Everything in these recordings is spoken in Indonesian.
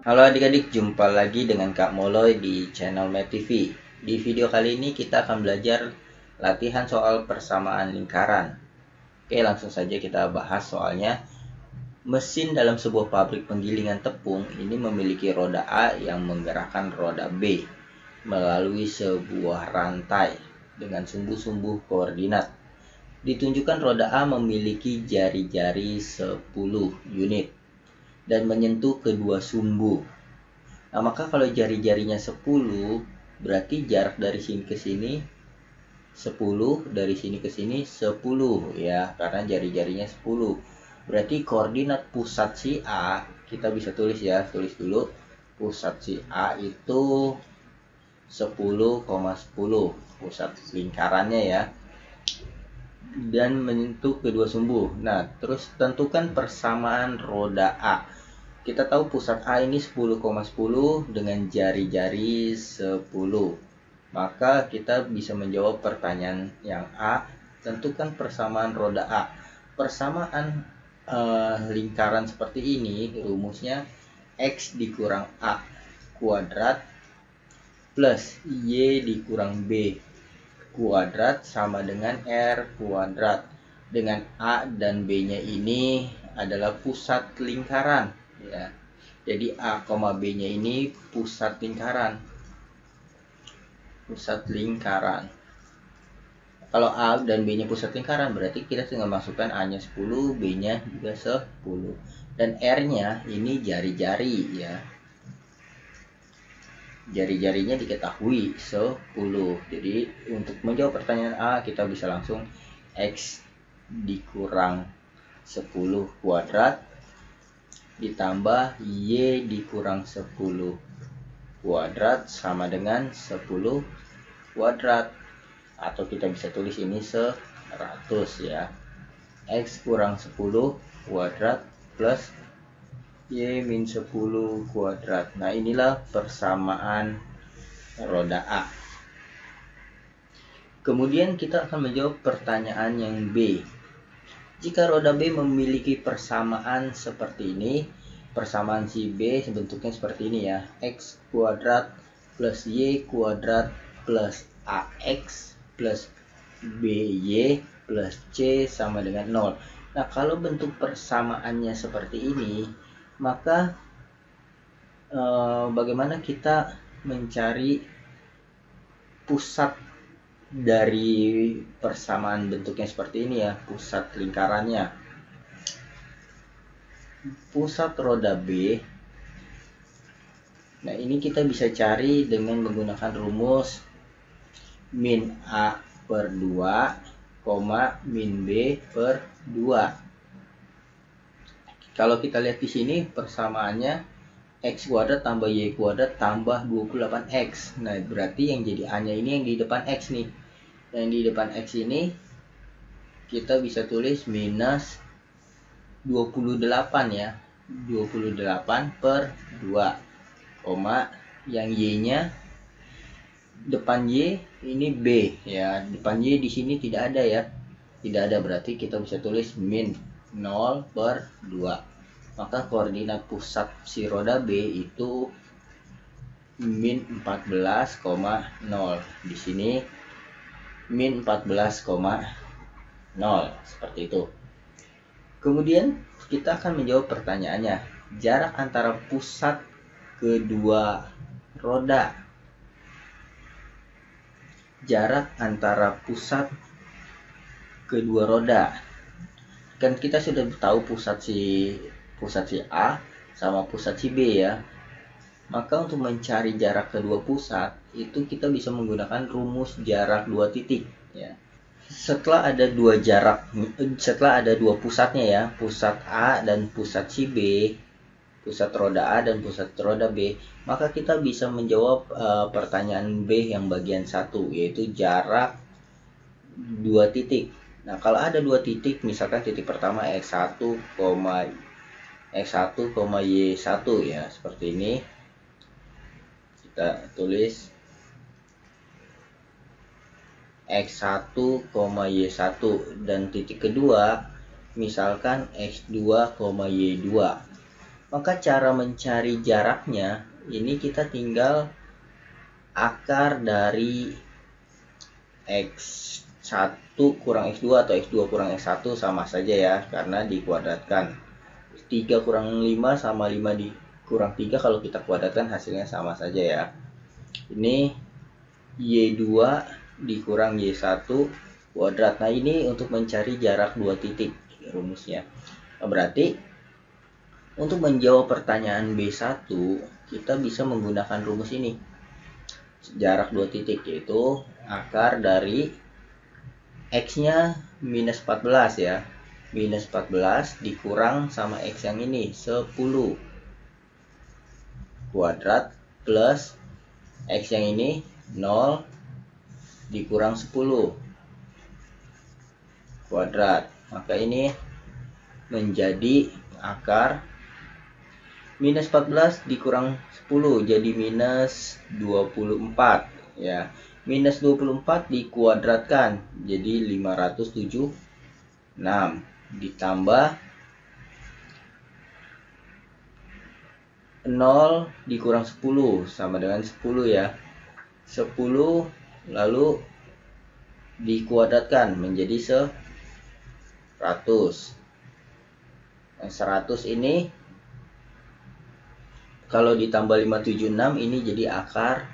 Halo adik-adik, jumpa lagi dengan Kak Moloy di channel Met TV. Di video kali ini kita akan belajar latihan soal persamaan lingkaran. Oke, langsung saja kita bahas soalnya. Mesin dalam sebuah pabrik penggilingan tepung ini memiliki roda A yang menggerakkan roda B melalui sebuah rantai dengan sumbu-sumbu koordinat. Ditunjukkan roda A memiliki jari-jari 10 unit dan menyentuh kedua sumbu. Nah, maka kalau jari-jarinya 10, berarti jarak dari sini ke sini 10, dari sini ke sini 10 ya, karena jari-jarinya 10. Berarti koordinat pusat si A, kita bisa tulis ya, tulis dulu. Pusat si A itu 10,10, pusat lingkarannya ya. Dan menyentuh kedua sumbu. Nah, terus tentukan persamaan roda A. Kita tahu pusat A ini 10,10 dengan jari-jari 10. Maka kita bisa menjawab pertanyaan yang A. Tentukan persamaan roda A. Persamaan lingkaran seperti ini rumusnya X dikurang A kuadrat plus Y dikurang B kuadrat sama dengan R kuadrat. Dengan A dan B nya ini adalah pusat lingkaran ya. Jadi A, B nya ini pusat lingkaran. Pusat lingkaran. Kalau A dan B nya pusat lingkaran, berarti kita tinggal masukkan A nya 10, B nya juga 10. Dan R nya ini jari-jari ya. Jari-jarinya diketahui 10. Jadi untuk menjawab pertanyaan A, kita bisa langsung X dikurang 10 kuadrat ditambah Y dikurang 10 kuadrat sama dengan 10 kuadrat. Atau kita bisa tulis ini 100 ya. X kurang 10 kuadrat plus Y min 10 kuadrat. Nah, inilah persamaan roda A. Kemudian kita akan menjawab pertanyaan yang B. Jika roda B memiliki persamaan seperti ini, persamaan si B bentuknya seperti ini ya. X kuadrat plus Y kuadrat plus AX plus BY plus C sama dengan 0. Nah, kalau bentuk persamaannya seperti ini, maka bagaimana kita mencari pusat dari persamaan bentuknya seperti ini ya, pusat lingkarannya. Pusat roda B. Nah, ini kita bisa cari dengan menggunakan rumus min A per 2, min B per 2. Kalau kita lihat di sini persamaannya X kuadrat tambah Y kuadrat tambah 28X. Nah, berarti yang jadi A nya ini yang di depan X nih. Yang di depan X ini kita bisa tulis minus 28 ya. 28 per 2, yang Y nya depan Y ini B ya. Depan Y di sini tidak ada ya. Tidak ada, berarti kita bisa tulis min 0 per 2. Maka koordinat pusat si roda B itu min 14,0. Di sini min 14,0 seperti itu. Kemudian kita akan menjawab pertanyaannya. Jarak antara pusat kedua roda. Jarak antara pusat kedua roda. Kan kita sudah tahu pusat si A sama pusat si B ya. Maka untuk mencari jarak kedua pusat itu kita bisa menggunakan rumus jarak dua titik ya. Setelah ada dua pusatnya ya, pusat A dan pusat si B, pusat roda A dan pusat roda B, maka kita bisa menjawab pertanyaan B yang bagian 1, yaitu jarak dua titik. Nah, kalau ada dua titik, misalkan titik pertama X1, Y1 ya, seperti ini. Kita tulis X1, Y1, dan titik kedua misalkan X2, Y2. Maka cara mencari jaraknya, ini kita tinggal akar dari X1 kurang X2 atau X2 kurang X1 sama saja ya, karena dikuadratkan. 3 kurang 5 sama 5 kurang 3, kalau kita kuadratkan hasilnya sama saja ya. Ini Y2 dikurang Y1 kuadrat. Nah, ini untuk mencari jarak 2 titik rumusnya. Nah, berarti untuk menjawab pertanyaan B1, kita bisa menggunakan rumus ini. Jarak 2 titik yaitu akar dari X-nya minus 14 ya. Minus 14 dikurang sama X yang ini 10 kuadrat plus X yang ini 0 dikurang 10 kuadrat. Maka ini menjadi akar minus 14 dikurang 10 jadi minus 24 ya. Minus 24 dikuadratkan jadi 576 ditambah 0 dikurang 10 sama dengan 10 ya. 10 lalu dikuadratkan menjadi 100. Nah, 100 ini kalau ditambah 576 ini jadi akar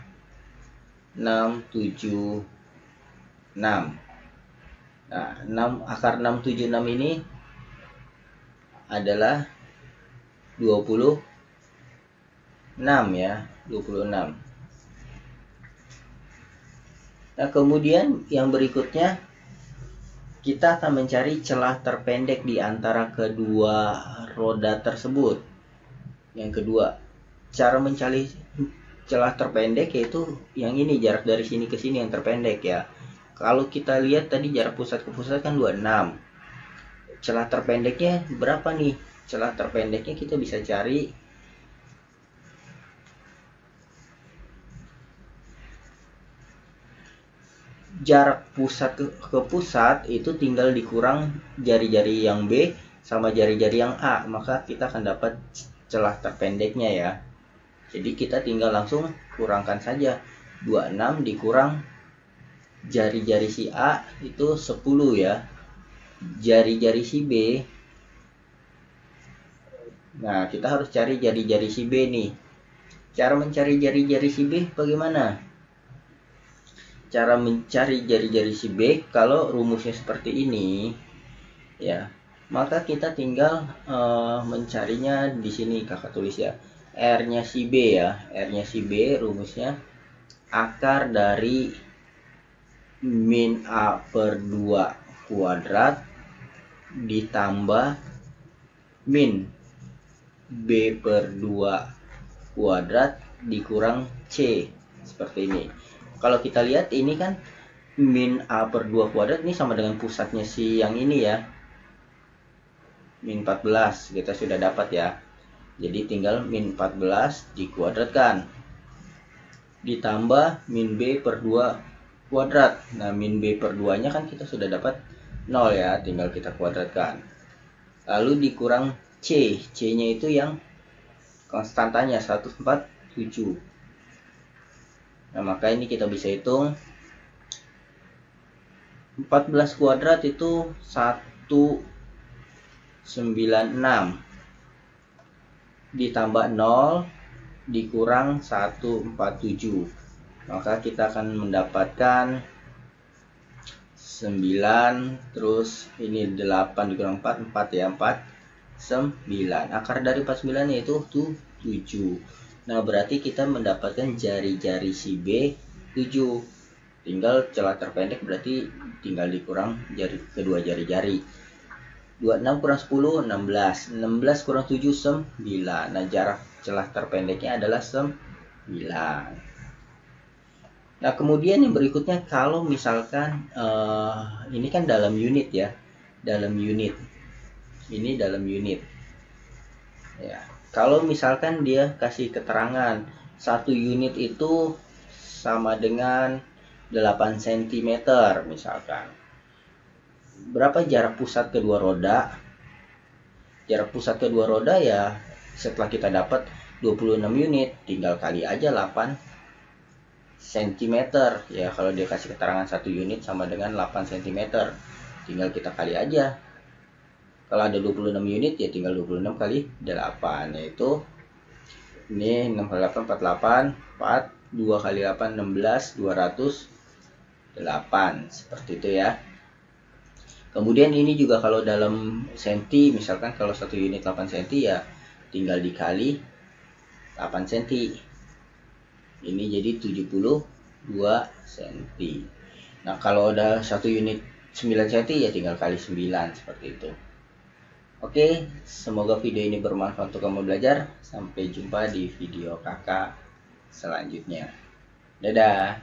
676. Nah, akar 676 ini adalah 26 ya, 26. Nah, kemudian yang berikutnya kita akan mencari celah terpendek di antara kedua roda tersebut. Yang kedua, cara mencari celah terpendek yaitu yang ini, jarak dari sini ke sini yang terpendek ya. Kalau kita lihat tadi jarak pusat ke pusat kan 26. Celah terpendeknya berapa nih? Celah terpendeknya kita bisa cari jarak pusat ke pusat itu tinggal dikurang jari-jari yang B sama jari-jari yang A, maka kita akan dapat celah terpendeknya ya. Jadi kita tinggal langsung kurangkan saja 26 dikurang jari-jari si A itu 10 ya. Jari-jari si B, nah kita harus cari jari-jari si B nih. Cara mencari jari-jari si B bagaimana? Cara mencari jari-jari si B kalau rumusnya seperti ini ya, maka kita tinggal mencarinya di sini kakak tulis ya. R-nya si B ya. R-nya si B rumusnya akar dari min A per 2 kuadrat ditambah min B per 2 kuadrat dikurang C. Seperti ini. Kalau kita lihat ini kan min A per 2 kuadrat ini sama dengan pusatnya si yang ini ya. Min 14 kita sudah dapat ya. Jadi tinggal min 14 dikuadratkan. Ditambah min B per 2 kuadrat. Nah, min B per 2 nya kan kita sudah dapat 0 ya. Tinggal kita kuadratkan. Lalu dikurang C. C nya itu yang konstantanya 147. Nah, maka ini kita bisa hitung 14 kuadrat itu 196 ditambah 0 dikurang 147. Maka kita akan mendapatkan 9 terus ini 8 dikurang 4 ya, 9. Akar dari 49 yaitu 7. Nah, berarti kita mendapatkan jari-jari si B 7. Tinggal celah terpendek berarti tinggal dikurang kedua jari-jari. 26 kurang 10, 16. 16 kurang 7, 9. Nah, jarak celah terpendeknya adalah 9. Nah, kemudian yang berikutnya kalau misalkan ini kan dalam unit ya. Dalam unit. Ini dalam unit. Ya. Kalau misalkan dia kasih keterangan 1 unit itu sama dengan 8 cm misalkan. Berapa jarak pusat kedua roda? Jarak pusat kedua roda ya Setelah kita dapat 26 unit, tinggal kali aja 8 cm ya. Kalau dia kasih keterangan 1 unit sama dengan 8 cm, tinggal kita kali aja. Kalau ada 26 unit ya tinggal 26 kali 8, yaitu ini 6 kali 8 48, 4 2 kali 8 16, 208, seperti itu ya. Kemudian ini juga kalau dalam senti, misalkan kalau 1 unit 8 cm ya tinggal dikali 8 cm. Ini jadi 72 cm. Nah, kalau udah 1 unit 9 cm ya tinggal kali 9, seperti itu. Oke, semoga video ini bermanfaat untuk kamu belajar. Sampai jumpa di video kakak selanjutnya. Dadah.